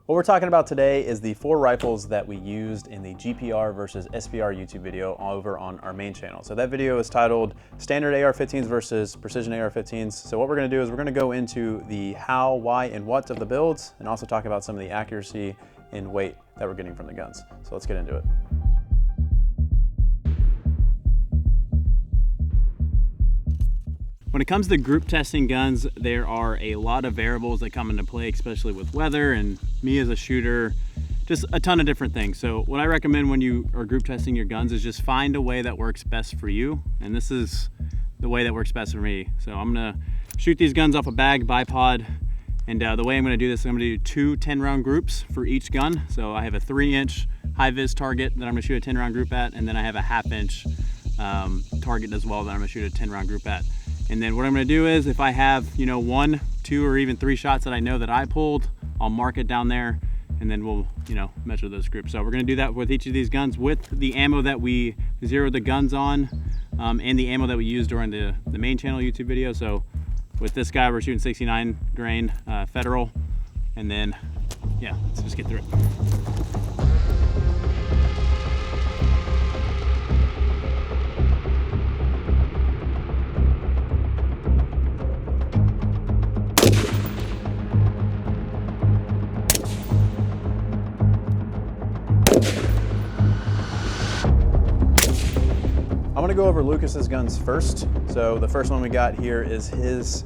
What we're talking about today is the 4 rifles that we used in the GPR versus SPR YouTube video over on our main channel. So that video is titled Standard AR-15s versus Precision AR-15s. So what we're gonna do is we're gonna go into the how, why, and what of the builds, and also talk about some of the accuracy and weight that we're getting from the guns. So let's get into it. When it comes to group testing guns, there are a lot of variables that come into play, especially with weather and me as a shooter, just a ton of different things. So what I recommend when you are group testing your guns is just find a way that works best for you. And this is the way that works best for me. So I'm gonna shoot these guns off a bag bipod. And the way I'm gonna do this, I'm gonna do 2 10-round groups for each gun. So I have a 3-inch high-vis target that I'm gonna shoot a 10-round group at, and then I have a 1/2-inch target as well that I'm gonna shoot a 10-round group at. And then what I'm gonna do is if I have, 1, 2, or even 3 shots that I know that I pulled, I'll mark it down there, and then we'll, measure those groups. So we're gonna do that with each of these guns with the ammo that we zeroed the guns on, and the ammo that we used during the main channel YouTube video. So with this guy, we're shooting 69 grain Federal, and then, yeah, let's just get through it. I'm gonna go over Lucas's guns first. So the first one we got here is his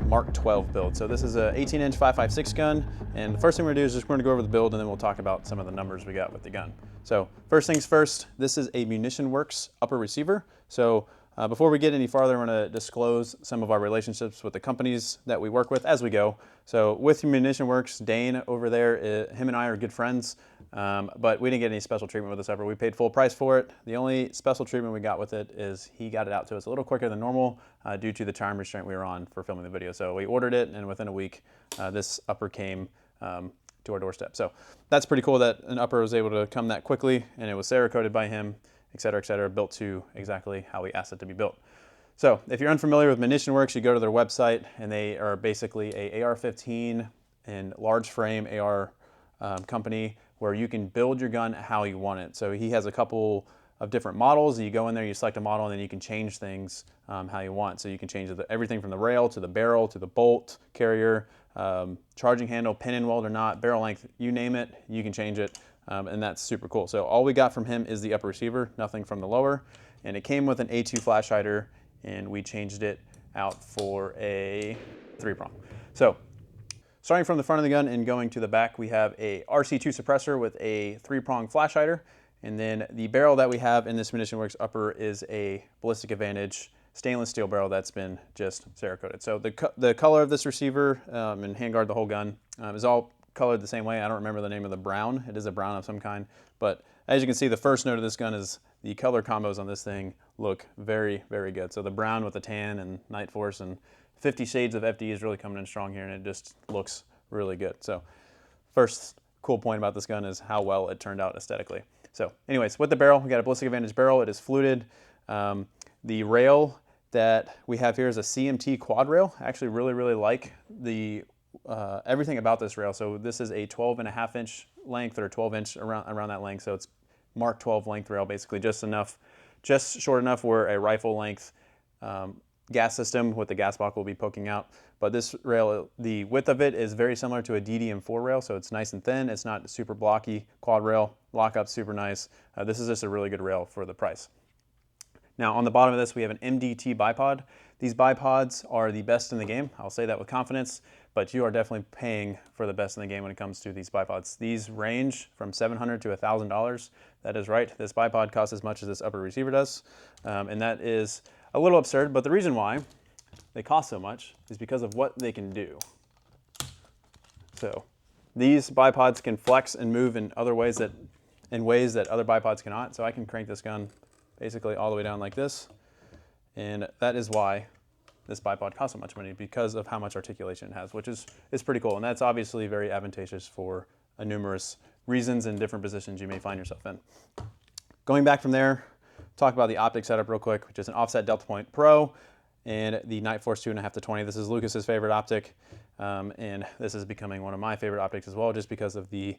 Mark 12 build. So this is a 18-inch 5.56 gun, and the first thing we're gonna do is just we're gonna go over the build, and then we'll talk about some of the numbers we got with the gun. So first things first, this is a Munition Works upper receiver. So before we get any farther, I'm gonna disclose some of our relationships with the companies that we work with as we go. So with Munition Works, Dane over there, him and I are good friends, but we didn't get any special treatment with this upper. We paid full price for it. The only special treatment we got with it is he got it out to us a little quicker than normal due to the time restraint we were on for filming the video. So we ordered it, and within a week, this upper came to our doorstep. So that's pretty cool that an upper was able to come that quickly, and it was Cerakoted by him, et cetera, built to exactly how we asked it to be built. So if you're unfamiliar with Munition Works, you go to their website, and they are basically a AR-15 and large frame AR company where you can build your gun how you want it. So he has a couple of different models. You go in there, you select a model, and then you can change things how you want. So you can change everything from the rail to the barrel to the bolt carrier, charging handle, pin and weld or not, barrel length, you name it, you can change it. And that's super cool. So all we got from him is the upper receiver, nothing from the lower. And it came with an A2 flash hider, and we changed it out for a 3-prong. So starting from the front of the gun and going to the back, we have a RC2 suppressor with a 3-prong flash hider. And then the barrel that we have in this Munition Works upper is a Ballistic Advantage stainless steel barrel that's been just Cerakoted. So the color of this receiver and handguard, the whole gun, is all colored the same way. I don't remember the name of the brown. It is a brown of some kind. But as you can see, the first note of this gun is the color combos on this thing look very, very good. So the brown with the tan and Night Force and 50 Shades of FD is really coming in strong here, and it just looks really good. So first cool point about this gun is how well it turned out aesthetically. So anyways, with the barrel, we got a Ballistic Advantage barrel. It is fluted. The rail that we have here is a CMT quad rail. I actually really like the everything about this rail. So this is a 12.5-inch length, or 12-inch around that length. So it's Mark 12 length rail, basically just short enough where a rifle length gas system with the gas block will be poking out. But this rail, the width of it is very similar to a DDM4 rail, so it's nice and thin. It's not super blocky. Quad rail, lockup's super nice. This is just a really good rail for the price. Now on the bottom of this, we have an MDT bipod. These bipods are the best in the game. I'll say that with confidence, but you are definitely paying for the best in the game when it comes to these bipods. These range from $700 to $1,000. That is right. This bipod costs as much as this upper receiver does, and that is a little absurd, but the reason why they cost so much is because of what they can do. So these bipods can flex and move in ways that other bipods cannot. So I can crank this gun basically all the way down like this, and that is why this bipod costs so much money, because of how much articulation it has, which is pretty cool. And that's obviously very advantageous for numerous reasons and different positions you may find yourself in. Going back from there, talk about the optic setup real quick, which is an offset Delta Point Pro and the Night Force 2.5 to 20. This is Lucas's favorite optic. and this is becoming one of my favorite optics as well, just because of the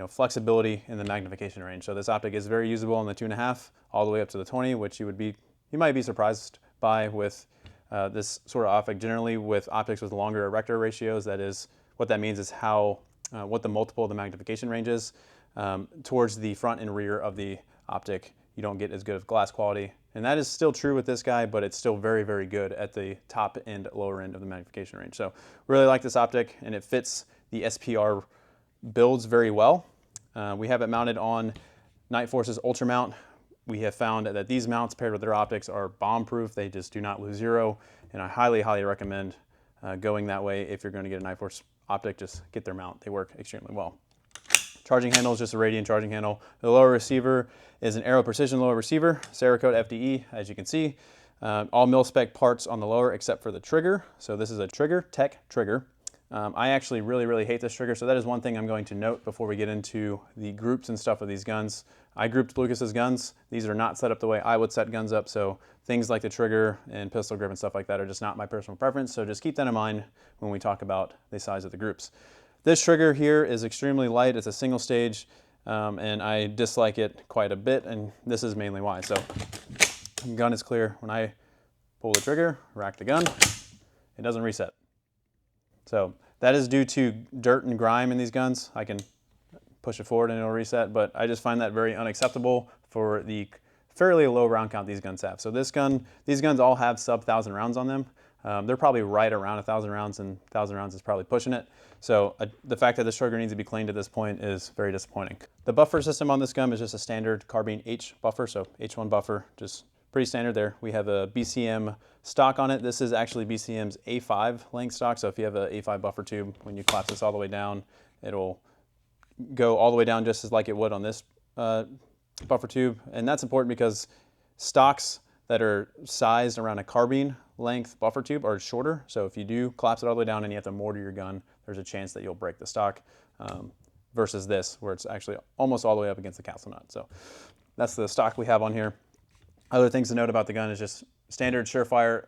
flexibility in the magnification range. So this optic is very usable on the 2.5 all the way up to the 20, which you might be surprised by with this sort of optic. Generally with optics with longer erector ratios, that is, what that means is what the multiple of the magnification range is. Towards the front and rear of the optic, you don't get as good of glass quality. And that is still true with this guy, but it's still very, very good at the top and lower end of the magnification range. So really like this optic, and it fits the SPR builds very well. We have it mounted on Night Force's Ultra mount. We have found that these mounts paired with their optics are bomb-proof. They just do not lose zero, and I highly, highly recommend going that way. If you're going to get a Night Force optic, just get their mount. They work extremely well. Charging handle is just a radiant charging handle. The lower receiver is an Aero Precision lower receiver, Cerakote FDE, as you can see. All mil-spec parts on the lower except for the trigger. So this is a Tech trigger. I actually really, really hate this trigger, so that is one thing I'm going to note before we get into the groups and stuff of these guns. I grouped Lucas's guns. These are not set up the way I would set guns up, so things like the trigger and pistol grip and stuff like that are just not my personal preference, so just keep that in mind when we talk about the size of the groups. This trigger here is extremely light. It's a single stage, and I dislike it quite a bit, and this is mainly why. So the gun is clear. When I pull the trigger, rack the gun, it doesn't reset. So that is due to dirt and grime in these guns. I can push it forward and it'll reset, but I just find that very unacceptable for the fairly low round count these guns have. So these guns all have sub 1,000 rounds on them. They're probably right around 1,000 rounds, and 1,000 rounds is probably pushing it. So the fact that this trigger needs to be cleaned at this point is very disappointing. The buffer system on this gun is just a standard carbine H buffer, so H1 buffer, just pretty standard there. We have a BCM stock on it. This is actually BCM's A5 length stock, so if you have an A5 buffer tube, when you collapse this all the way down, it'll go all the way down just as like it would on this buffer tube. And that's important because stocks that are sized around a carbine length buffer tube are shorter. So if you do collapse it all the way down and you have to mortar your gun, there's a chance that you'll break the stock versus this, where it's actually almost all the way up against the castle nut. So that's the stock we have on here. Other things to note about the gun is just standard Surefire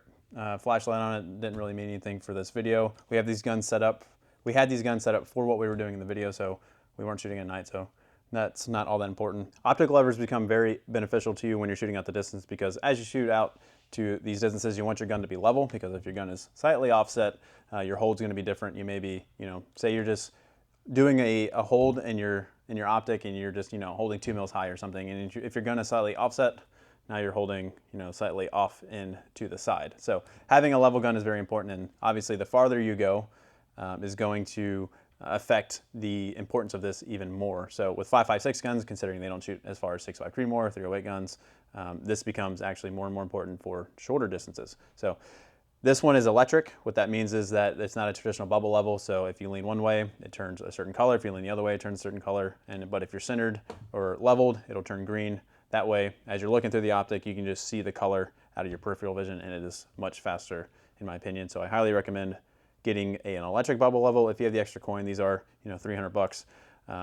flashlight on it. Didn't really mean anything for this video. We have these guns set up. We had these guns set up for what we were doing in the video, so we weren't shooting at night, so that's not all that important. Optic levers become very beneficial to you when you're shooting out the distance, because as you shoot out to these distances, you want your gun to be level, because if your gun is slightly offset, your hold's going to be different. You may be, say you're just doing a hold in your optic and you're just, holding 2 mils high or something, and if your gun is slightly offset, now you're holding, slightly off in to the side. So having a level gun is very important, and obviously the farther you go is going to affect the importance of this even more. So with 5.56 guns, considering they don't shoot as far as 6.5 Creedmoor, 308 guns, this becomes actually more and more important for shorter distances. So this one is electric. What that means is that it's not a traditional bubble level. So if you lean one way, it turns a certain color. If you lean the other way, it turns a certain color. But if you're centered or leveled, it'll turn green. That way, as you're looking through the optic, you can just see the color out of your peripheral vision, and it is much faster, in my opinion. So I highly recommend getting an electric bubble level. If you have the extra coin, these are $300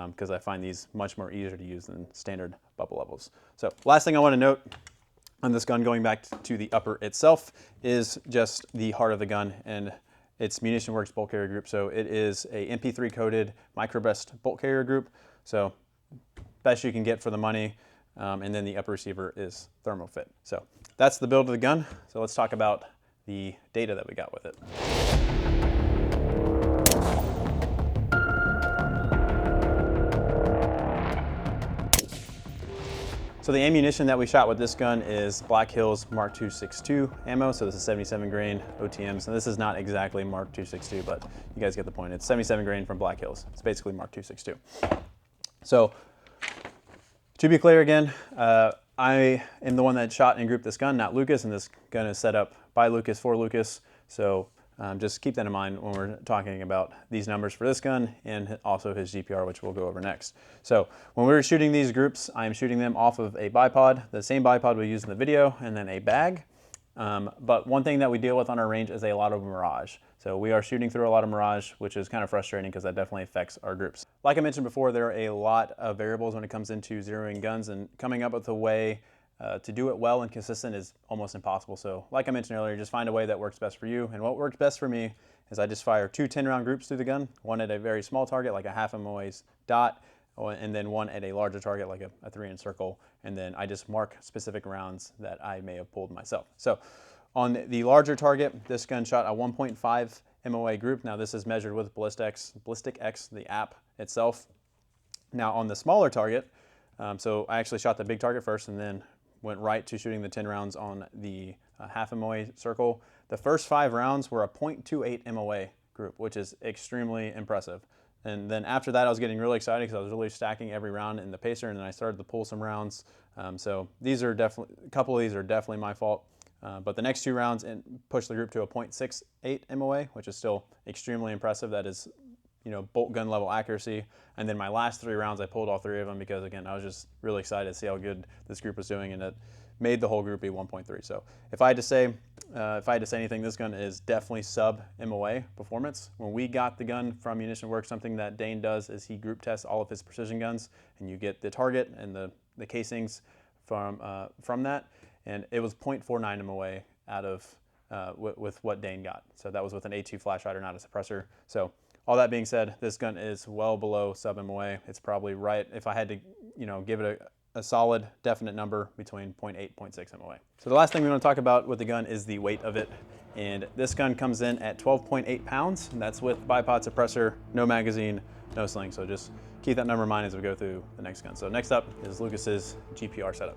because I find these much more easier to use than standard bubble levels. So last thing I want to note on this gun, going back to the upper itself, is just the heart of the gun and its Munition Works bolt carrier group. So it is a MP3 coated microburst bolt carrier group. So best you can get for the money. And then the upper receiver is thermofit. So that's the build of the gun. So let's talk about the data that we got with it. So the ammunition that we shot with this gun is Black Hills Mark 262 ammo. So this is 77 grain OTMs. And this is not exactly Mark 262, but you guys get the point. It's 77 grain from Black Hills. It's basically Mark 262. So to be clear again, I am the one that shot and grouped this gun, not Lucas, and this gun is set up by Lucas for Lucas. So just keep that in mind when we're talking about these numbers for this gun and also his GPR, which we'll go over next. So when we were shooting these groups, I am shooting them off of a bipod, the same bipod we used in the video, and then a bag. But one thing that we deal with on our range is a lot of mirage. So we are shooting through a lot of mirage, which is kind of frustrating because that definitely affects our groups. Like I mentioned before, there are a lot of variables when it comes into zeroing guns and coming up with a way to do it well and consistent is almost impossible. So like I mentioned earlier, just find a way that works best for you. And what works best for me is I just fire 2 10-round groups through the gun, one at a very small target like a half MOA's dot, and then one at a larger target like a 3-inch circle, and then I just mark specific rounds that I may have pulled myself. So on the larger target, this gun shot a 1.5 MOA group. Now this is measured with Ballistic X, the app itself. Now on the smaller target, so I actually shot the big target first and then went right to shooting the 10 rounds on the half MOA circle. The first 5 rounds were a 0.28 MOA group, which is extremely impressive. And then after that, I was getting really excited because I was really stacking every round in the pacer, and then I started to pull some rounds. So these are definitely, a couple of these are definitely my fault. But the next 2 rounds pushed the group to a 0.68 MOA, which is still extremely impressive. That is, bolt gun level accuracy. And then my last 3 rounds, I pulled all 3 of them because, again, I was just really excited to see how good this group was doing, and it made the whole group be 1.3. So if I had to say anything, this gun is definitely sub MOA performance. When we got the gun from Munition Works, something that Dane does is he group tests all of his precision guns, and you get the target and the casings from that, and it was 0.49 MOA out of with what Dane got. So that was with an A2 flash hider, not a suppressor. So all that being said, this gun is well below sub MOA. It's probably right, if I had to give it a solid definite number, between 0.8, 0.6 MOA. So the last thing we want to talk about with the gun is the weight of it. And this gun comes in at 12.8 pounds. And that's with bipod suppressor, no magazine, no sling. So just keep that number in mind as we go through the next gun. So next up is Lucas's GPR setup.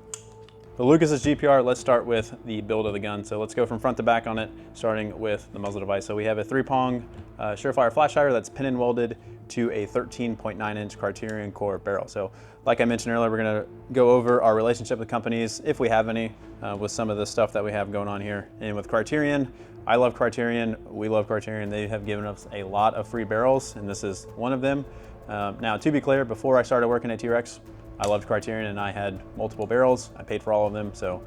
The Lucas's GPR, let's start with the build of the gun. So let's go from front to back on it, starting with the muzzle device. So we have a 3-prong Surefire flash hider that's pin and welded to a 13.9-inch Criterion core barrel. So like I mentioned earlier, we're gonna go over our relationship with companies, if we have any, with some of the stuff that we have going on here. And with Criterion, I love Criterion, we love Criterion. They have given us a lot of free barrels, and this is one of them. Now, to be clear, before I started working at T.REX, I loved Criterion and I had multiple barrels. I paid for all of them. So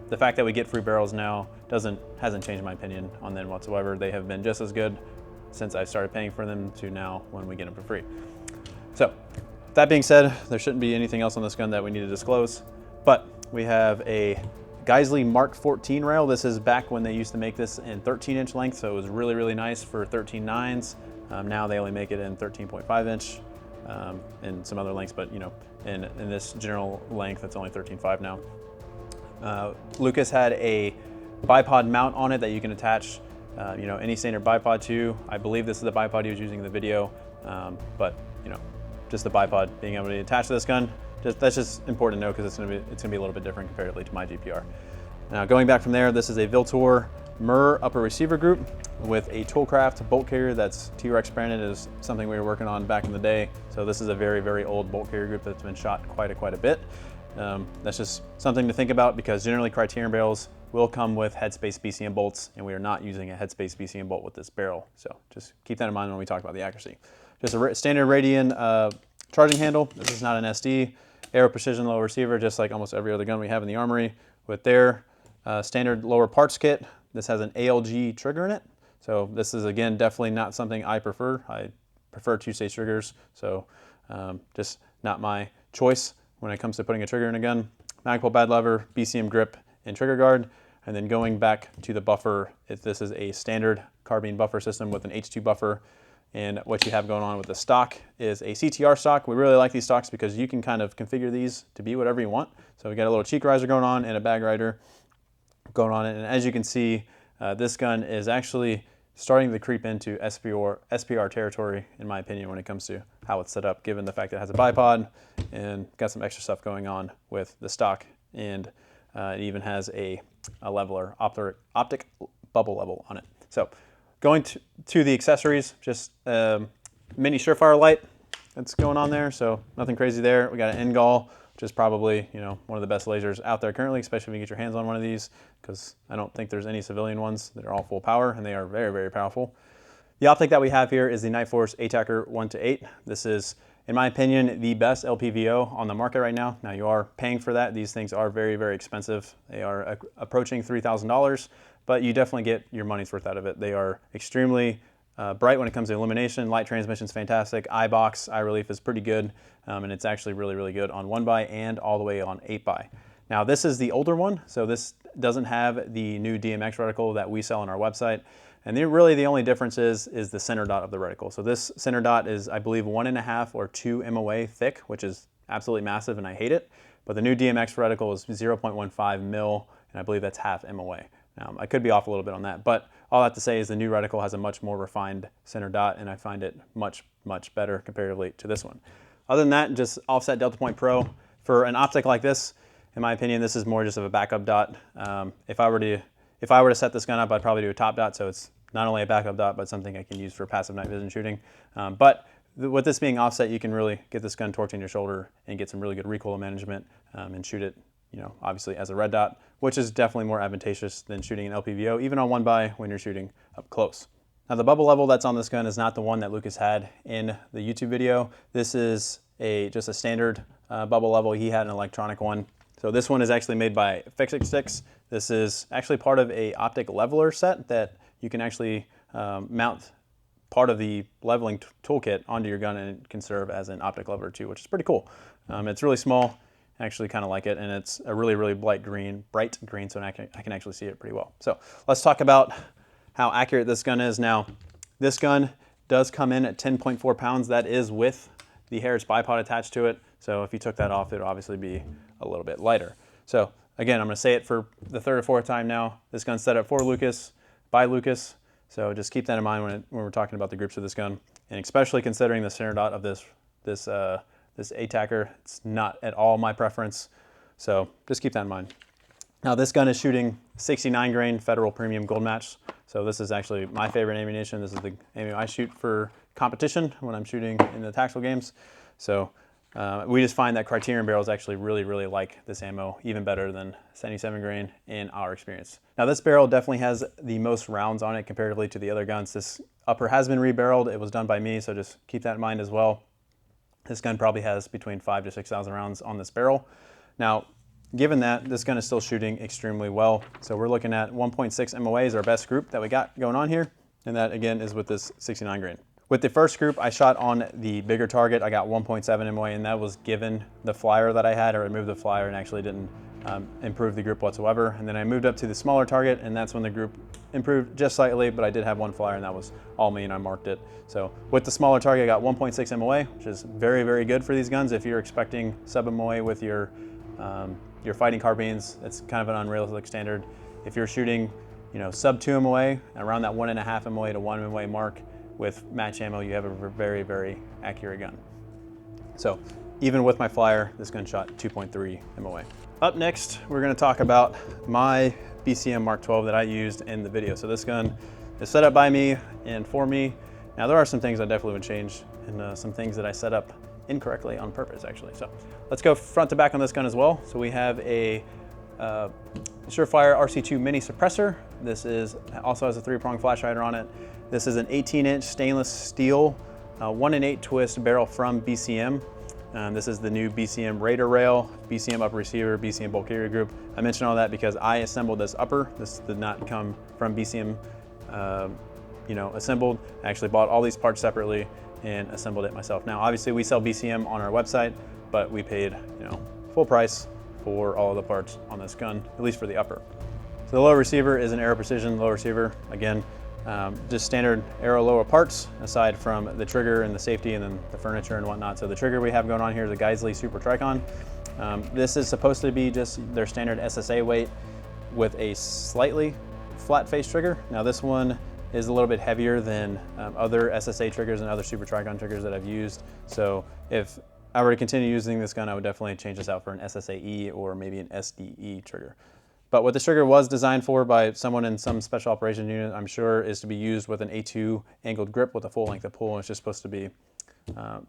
the fact that we get free barrels now hasn't changed my opinion on them whatsoever. They have been just as good since I started paying for them to now when we get them for free. So that being said, there shouldn't be anything else on this gun that we need to disclose, but we have a Geisley Mark 14 rail. This is back when they used to make this in 13-inch length, so it was really, really nice for 13.9s. Now they only make it in 13.5 inch and some other lengths, but in this general length, it's only 13.5 now. Lucas had a bipod mount on it that you can attach any standard bipod to. I believe this is the bipod he was using in the video, but just the bipod being able to attach to this gun, that's just important to know because it's gonna be a little bit different comparatively to my GPR. Now going back from there, this is a Viltor Mur upper receiver group with a Toolcraft bolt carrier that's T.REX branded, is something we were working on back in the day. So this is a very, very old bolt carrier group that's been shot quite a bit. That's just something to think about because generally Criterion barrels will come with headspace BCM bolts, and we are not using a headspace BCM bolt with this barrel. So just keep that in mind when we talk about the accuracy. Just a standard Radian charging handle. This is not an SD. Aero Precision low receiver, just like almost every other gun we have in the Armory, with their standard lower parts kit. This has an ALG trigger in it. So this is, again, definitely not something I prefer. I prefer two-stage triggers, so just not my choice when it comes to putting a trigger in a gun. Magpul bad lever, BCM grip, and trigger guard. And then going back to the buffer, this is a standard carbine buffer system with an H2 buffer. And what you have going on with the stock is a CTR stock. We really like these stocks because you can kind of configure these to be whatever you want. So we got a little cheek riser going on and a bag rider going on it. And as you can see, this gun is actually starting to creep into SPR territory, in my opinion, when it comes to how it's set up, given the fact that it has a bipod and got some extra stuff going on with the stock. And it even has a leveler, optic bubble level on it. So going to the accessories, just mini Surefire light that's going on there. So nothing crazy there. We got an end gall, which is probably one of the best lasers out there currently, especially when you get your hands on one of these, because I don't think there's any civilian ones that are all full power, and they are very, very powerful. The optic that we have here is the Nightforce ATACR 1-8. This is, in my opinion, the best LPVO on the market right now. Now you are paying for that. These things are very, very expensive. They are approaching $3,000, but you definitely get your money's worth out of it. They are extremely bright when it comes to illumination. Light transmission is fantastic. Eye box, eye relief is pretty good, and it's actually really, really good on 1x and all the way on 8x. Now this is the older one, so this doesn't have the new DMX reticle that we sell on our website. And really the only difference is the center dot of the reticle. So this center dot is, I believe, 1.5 or 2 MOA thick, which is absolutely massive and I hate it. But the new DMX reticle is 0.15 mil, and I believe that's half MOA. Now, I could be off a little bit on that, but all I have to say is the new reticle has a much more refined center dot, and I find it much, much better comparatively to this one. Other than that, just offset Delta Point Pro. For an optic like this, in my opinion, this is more just of a backup dot. If I were to set this gun up, I'd probably do a top dot, so it's not only a backup dot, but something I can use for passive night vision shooting. With this being offset, you can really get this gun torqued in your shoulder and get some really good recoil management and shoot it, obviously as a red dot, which is definitely more advantageous than shooting an LPVO, even on 1x when you're shooting up close. Now the bubble level that's on this gun is not the one that Lucas had in the YouTube video. This is just a standard bubble level. He had an electronic one. So this one is actually made by Fix-It-Sticks. This is actually part of a optic leveler set that you can actually mount part of the leveling toolkit onto your gun, and it can serve as an optic leveler too, which is pretty cool. It's really small, I actually kind of like it, and it's a really, really bright green, so I can actually see it pretty well. So let's talk about how accurate this gun is. Now, this gun does come in at 10.4 pounds. That is with the Harris bipod attached to it. So if you took that off, it would obviously be a little bit lighter. So again, I'm going to say it for the third or fourth time now. This gun's set up for Lucas, by Lucas. So just keep that in mind when we're talking about the groups of this gun, and especially considering the center dot of this ATACR. It's not at all my preference, so just keep that in mind. Now this gun is shooting 69 grain Federal Premium Gold Match, so this is actually my favorite ammunition. This is the ammunition I shoot for competition when I'm shooting in the tactical games. So we just find that Criterion barrels actually really like this ammo, even better than 77 grain in our experience. Now this barrel definitely has the most rounds on it comparatively to the other guns. This upper has been rebarreled. It was done by me, so just keep that in mind as well. This gun probably has between 5,000 to 6,000 rounds on this barrel. Now, given that, this gun is still shooting extremely well. So we're looking at 1.6 MOA is our best group that we got going on here, and that again is with this 69 grain. With the first group, I shot on the bigger target. I got 1.7 MOA, and that was given the flyer that I had. I removed the flyer and actually didn't improve the group whatsoever. And then I moved up to the smaller target, and that's when the group improved just slightly, but I did have one flyer, and that was all me, and I marked it. So with the smaller target, I got 1.6 MOA, which is very good for these guns. If you're expecting sub MOA with your fighting carbines, it's kind of an unrealistic standard. If you're shooting, sub 2 MOA, around that 1.5 MOA to 1 MOA mark, with match ammo, you have a very accurate gun. So even with my flyer, this gun shot 2.3 MOA. Up next, we're going to talk about my BCM Mark 12 that I used in the video. So this gun is set up by me and for me. Now there are some things I definitely would change, and some things that I set up incorrectly on purpose actually. So let's go front to back on this gun as well. So we have a Surefire RC2 mini suppressor. This also has a 3-prong flash hider on it. This is an 18-inch stainless steel 1-in-8 twist barrel from BCM. This is the new BCM Raider rail, BCM upper receiver, BCM bulk carrier group. I mentioned all that because I assembled this upper. This did not come from BCM, assembled. I actually bought all these parts separately and assembled it myself. Now, obviously, we sell BCM on our website, but we paid, full price for all of the parts on this gun, at least for the upper. So the lower receiver is an Aero Precision lower receiver. Again, just standard Aero lower parts, aside from the trigger and the safety and then the furniture and whatnot. So the trigger we have going on here is a Geisley Super Tricon. This is supposed to be just their standard SSA weight with a slightly flat face trigger. Now this one is a little bit heavier than other SSA triggers and other Super Tricon triggers that I've used. So if I were to continue using this gun, I would definitely change this out for an SSAE or maybe an SDE trigger. But what this trigger was designed for by someone in some special operations unit, I'm sure, is to be used with an A2 angled grip with a full length of pull, and it's just supposed to be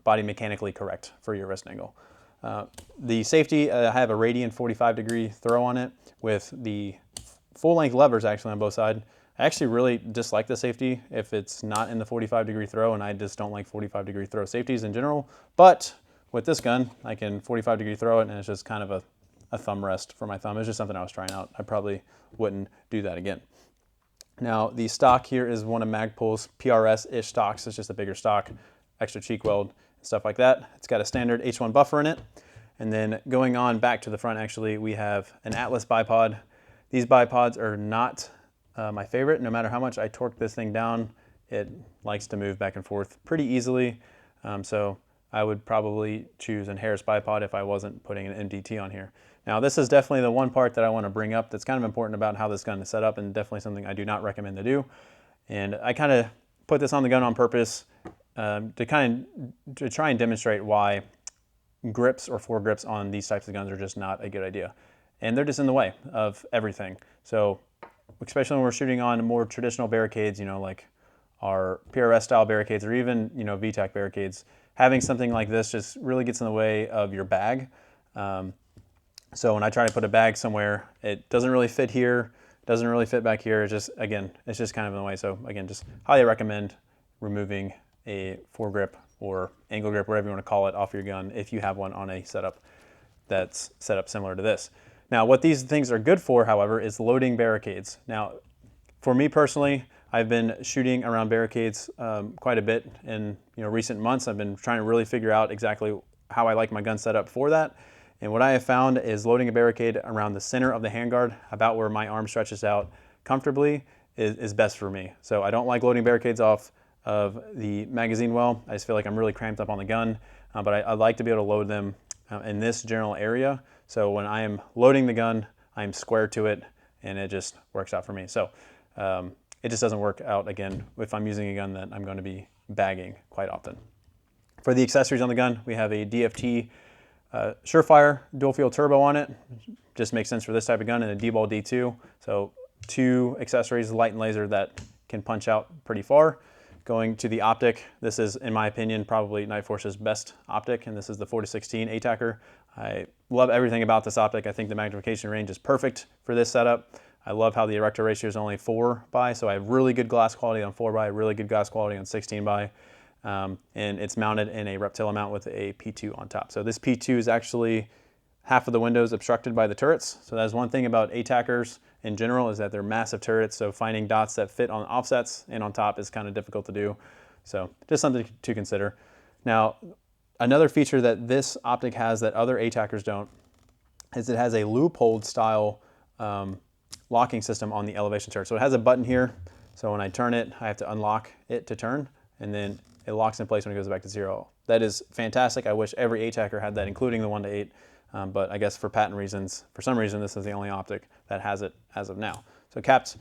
body mechanically correct for your wrist angle. The safety, I have a Radian 45-degree throw on it with the full length levers actually on both sides. I actually really dislike the safety if it's not in the 45-degree throw, and I just don't like 45-degree throw safeties in general. But with this gun, I can 45-degree throw it, and it's just kind of a thumb rest for my thumb. It's just something I was trying out. I probably wouldn't do that again. Now, the stock here is one of Magpul's PRS-ish stocks. It's just a bigger stock, extra cheek weld, stuff like that. It's got a standard H1 buffer in it. And then going on back to the front, actually, we have an Atlas bipod. These bipods are not my favorite. No matter how much I torque this thing down, it likes to move back and forth pretty easily. So I would probably choose an Harris bipod if I wasn't putting an MDT on here. Now, this is definitely the one part that I want to bring up that's kind of important about how this gun is set up, and definitely something I do not recommend to do. And I kind of put this on the gun on purpose to try and demonstrate why grips or foregrips on these types of guns are just not a good idea. And they're just in the way of everything. So especially when we're shooting on more traditional barricades, you know, like our PRS style barricades or even, you know, VTAC barricades, having something like this just really gets in the way of your bag. So when I try to put a bag somewhere, it doesn't really fit here, doesn't really fit back here. It's just, again, it's just kind of in the way. So again, just highly recommend removing a foregrip or angle grip, whatever you want to call it, off your gun if you have one on a setup that's set up similar to this. Now, what these things are good for, however, is loading barricades. Now, for me personally, I've been shooting around barricades quite a bit in recent months. I've been trying to really figure out exactly how I like my gun set up for that. And what I have found is loading a barricade around the center of the handguard, about where my arm stretches out comfortably, is best for me. So I don't like loading barricades off of the magazine well. I just feel like I'm really cramped up on the gun, but I like to be able to load them in this general area. So when I am loading the gun, I am square to it, and it just works out for me. So it just doesn't work out, again, if I'm using a gun that I'm going to be bagging quite often. For the accessories on the gun, we have a DFT Surefire dual field turbo on it. Just makes sense for this type of gun, and a D-Ball D2. So 2 accessories, light and laser, that can punch out pretty far. Going to the optic, this is, in my opinion, probably Night Force's best optic, and this is the 40-16 ATACR. I love everything about this optic. I think the magnification range is perfect for this setup. I love how the erector ratio is only 4x, so I have really good glass quality on 4x, really good glass quality on 16x. And it's mounted in a Reptilla mount with a P2 on top. So this P2 is actually half of the windows obstructed by the turrets. So that's one thing about ATACRs in general, is that they're massive turrets. So finding dots that fit on offsets and on top is kind of difficult to do. So just something to consider. Now, another feature that this optic has that other ATACRs don't is it has a loop-hold style locking system on the elevation turret. So it has a button here. So when I turn it, I have to unlock it to turn, and then it locks in place when it goes back to 0. That is fantastic. I wish every ATACR had that, including the 1-8. But I guess for patent reasons, for some reason, this is the only optic that has it as of now. So capped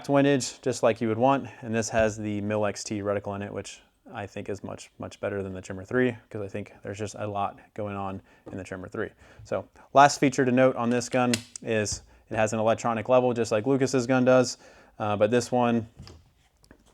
windage, just like you would want, and this has the Mil-XT reticle in it, which I think is much, much better than the Trimmer 3, because I think there's just a lot going on in the Trimmer 3. So last feature to note on this gun is it has an electronic level, just like Lucas's gun does, but this one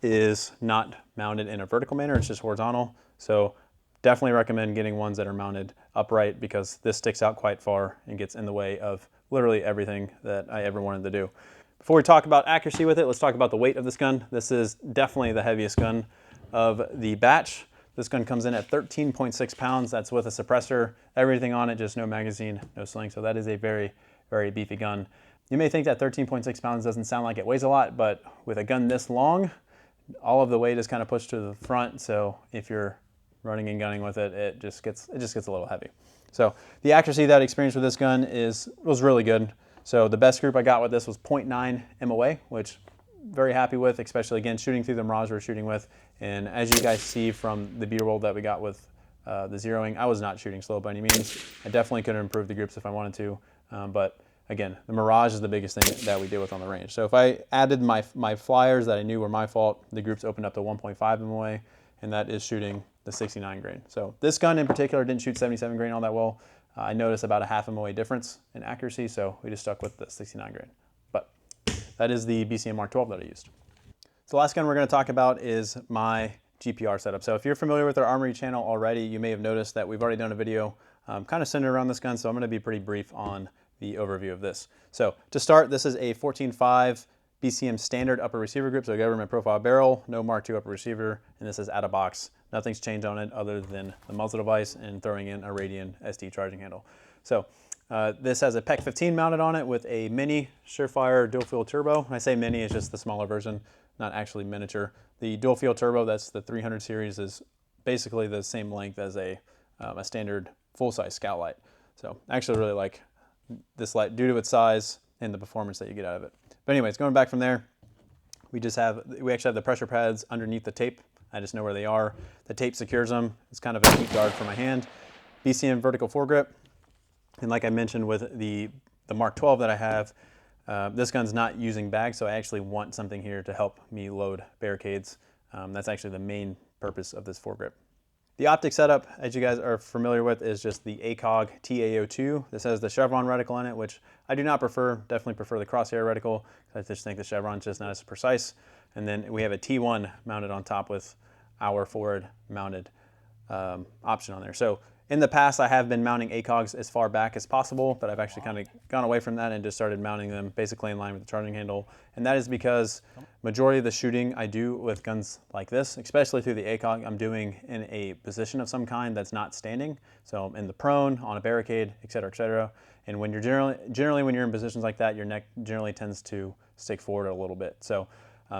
is not mounted in a vertical manner, it's just horizontal. So definitely recommend getting ones that are mounted upright, because this sticks out quite far and gets in the way of literally everything that I ever wanted to do. Before we talk about accuracy with it, let's talk about the weight of this gun. This is definitely the heaviest gun of the batch. This gun comes in at 13.6 pounds. That's with a suppressor, everything on it, just no magazine, no sling. So that is a very, very beefy gun. You may think that 13.6 pounds doesn't sound like it weighs a lot, but with a gun this long, all of the weight is kind of pushed to the front. So if you're running and gunning with it, it just gets a little heavy. So the accuracy that I experienced with this gun was really good. So the best group I got with this was 0.9 MOA, which very happy with, especially again shooting through the mirage we're shooting with. And as you guys see from the B-roll that we got with the zeroing, I was not shooting slow by any means. I definitely could have improved the groups if I wanted to, but again, the mirage is the biggest thing that we deal with on the range. So if I added my flyers that I knew were my fault, the groups opened up to 1.5 MOA, and that is shooting the 69 grain. So this gun in particular didn't shoot 77 grain all that well. I noticed about a half MOA difference in accuracy, so we just stuck with the 69 grain. But that is the BCM Mark 12 that I used. So the last gun we're going to talk about is my GPR setup. So if you're familiar with our Armory channel already, you may have noticed that we've already done a video kind of centered around this gun, so I'm going to be pretty brief on the overview of this. So to start, this is a 14.5 BCM standard upper receiver group, so government profile barrel, no Mark II upper receiver, and this is out of box. Nothing's changed on it other than the muzzle device and throwing in a Radian SD charging handle. So this has a PEC 15 mounted on it with a mini Surefire dual field turbo. When I say mini, it's just the smaller version, not actually miniature. The dual field turbo, that's the 300 series, is basically the same length as a standard full-size scout light. So I actually really like this light due to its size and the performance that you get out of it. But anyways, going back from there, we actually have the pressure pads underneath the tape. I just know where they are. The tape secures them. It's kind of a heat guard for my hand. BCM vertical foregrip. And like I mentioned with the Mark 12 that I have, this gun's not using bags, so I actually want something here to help me load barricades. That's actually the main purpose of this foregrip. The optic setup, as you guys are familiar with, is just the ACOG TAO2. This has the chevron reticle in it, which I do not prefer. Definitely prefer the crosshair reticle. I just think the chevron's just not as precise. And then we have a T1 mounted on top with our forward mounted option on there. So in the past, I have been mounting ACOGs as far back as possible, but I've actually kind of gone away from that and just started mounting them basically in line with the charging handle. And that is because majority of the shooting I do with guns like this, especially through the ACOG, I'm doing in a position of some kind that's not standing. So in the prone, on a barricade, et cetera, et cetera. And when you're generally when you're in positions like that, your neck generally tends to stick forward a little bit. So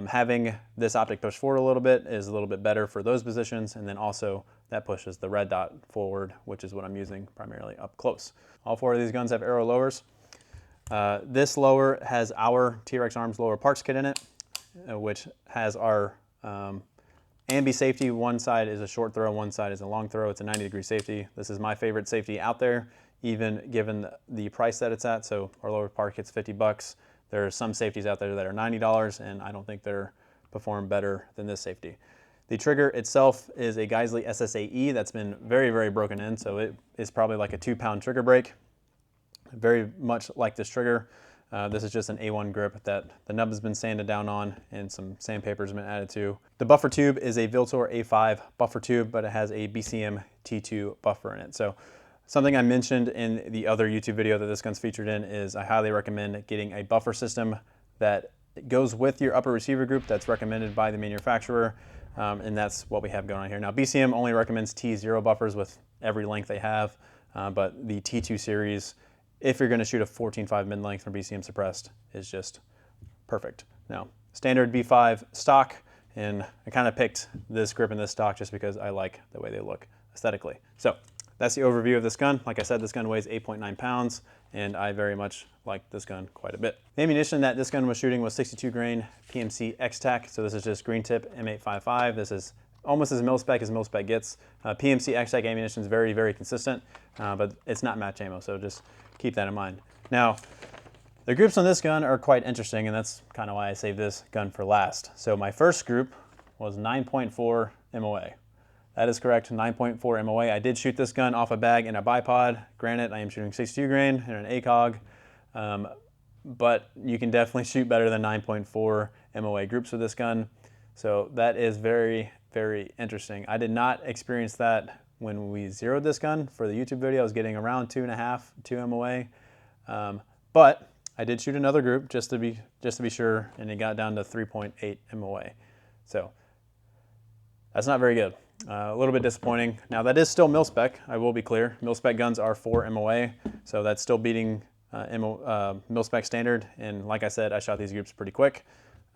having this optic push forward a little bit is a little bit better for those positions, and then also that pushes the red dot forward, which is what I'm using primarily up close. All four of these guns have arrow lowers. This lower has our T.REX Arms lower parts kit in it, which has our ambi safety. One side is a short throw, one side is a long throw. It's a 90-degree safety. This is my favorite safety out there, even given the price that it's at. So our lower part kit's 50 bucks. There are some safeties out there that are $90, and I don't think they're perform better than this safety. The trigger itself is a Geisley SSAE that's been very, very broken in, so it is probably like a 2-pound trigger brake. Very much like this trigger. This is just an A1 grip that the nub has been sanded down on and some sandpaper has been added to. The buffer tube is a Viltor A5 buffer tube, but it has a BCM T2 buffer in it. So something I mentioned in the other YouTube video that this gun's featured in is I highly recommend getting a buffer system that goes with your upper receiver group that's recommended by the manufacturer, and that's what we have going on here. Now, BCM only recommends T0 buffers with every length they have, but the T2 series, if you're gonna shoot a 14.5 mid-length from BCM suppressed, is just perfect. Now, standard B5 stock, and I kind of picked this grip and this stock just because I like the way they look aesthetically. So that's the overview of this gun. Like I said, this gun weighs 8.9 pounds, and I very much like this gun quite a bit. The ammunition that this gun was shooting was 62 grain PMC X-Tac. So this is just green tip M855. This is almost as mil-spec gets. PMC X-Tac ammunition is very, very consistent, but it's not match ammo, so just keep that in mind. Now, the groups on this gun are quite interesting, and that's kind of why I saved this gun for last. So my first group was 9.4 MOA. That is correct, 9.4 MOA. I did shoot this gun off a bag in a bipod. Granted, I am shooting 62 grain in an ACOG, but you can definitely shoot better than 9.4 MOA groups with this gun. So that is very, very interesting. I did not experience that when we zeroed this gun for the YouTube video. I was getting around 2 MOA, but I did shoot another group just to be sure, and it got down to 3.8 MOA. So that's not very good. A little bit disappointing. Now that is still mil-spec, I will be clear. Mil-spec guns are 4 MOA, so that's still beating mil-spec standard. And like I said, I shot these groups pretty quick.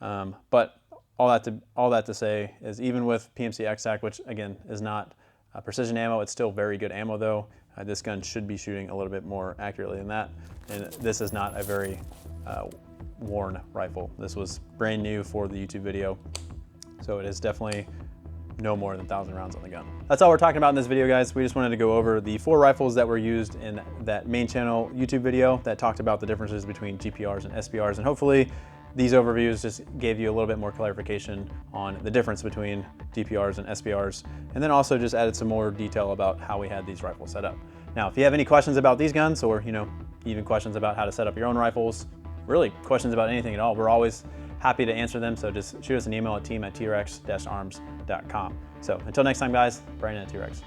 But all that to say is even with PMC X-Tac, which again is not precision ammo, it's still very good ammo though. This gun should be shooting a little bit more accurately than that. And this is not a very worn rifle. This was brand new for the YouTube video. So it is definitely no more than 1,000 rounds on the gun. That's all we're talking about in this video, guys. We just wanted to go over the 4 rifles that were used in that main channel YouTube video that talked about the differences between GPRs and SPRs, and hopefully these overviews just gave you a little bit more clarification on the difference between GPRs and SPRs, and then also just added some more detail about how we had these rifles set up. Now, if you have any questions about these guns, or even questions about how to set up your own rifles, really questions about anything at all, we're always happy to answer them. So just shoot us an email at team@trex-arms.com. So until next time, guys, Brandon at T.REX.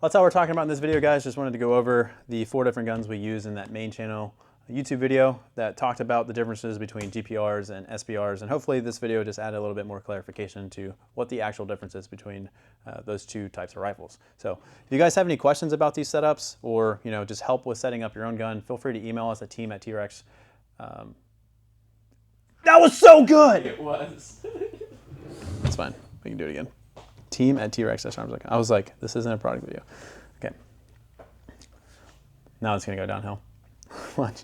That's all we're talking about in this video, guys. Just wanted to go over the 4 different guns we use in that main channel YouTube video that talked about the differences between GPRs and SPRs, and hopefully this video just added a little bit more clarification to what the actual difference is between those 2 types of rifles. So if you guys have any questions about these setups, or just help with setting up your own gun, feel free to email us at team@T.REX. That was so good! It was. It's fine. We can do it again. team@T.REX.arms.com. I was like, this isn't a product video. Okay. Now it's gonna go downhill. Watch.